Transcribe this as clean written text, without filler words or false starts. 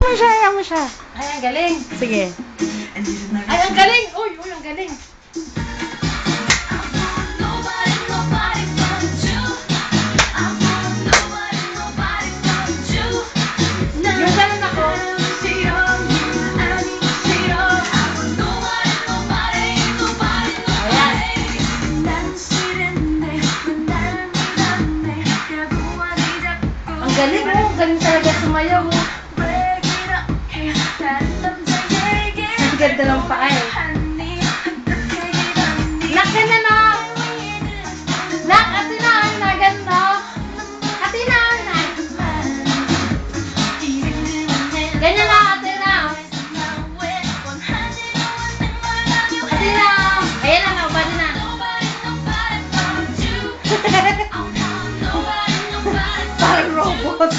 Ayaw mo siya. Ay, ang galing. Sige. Ay, ang galing. Uy, ang galing. Yung ganun ako. Ang galing, oh. Galing talaga sumayaw, oh. Ang ganda ng paa, eh. Nak, ganyan, oh. Nak, Athena, na ganda. Athena, na. Ganyan na, Athena. Athena. Ayan na, naubali na. Parang robot.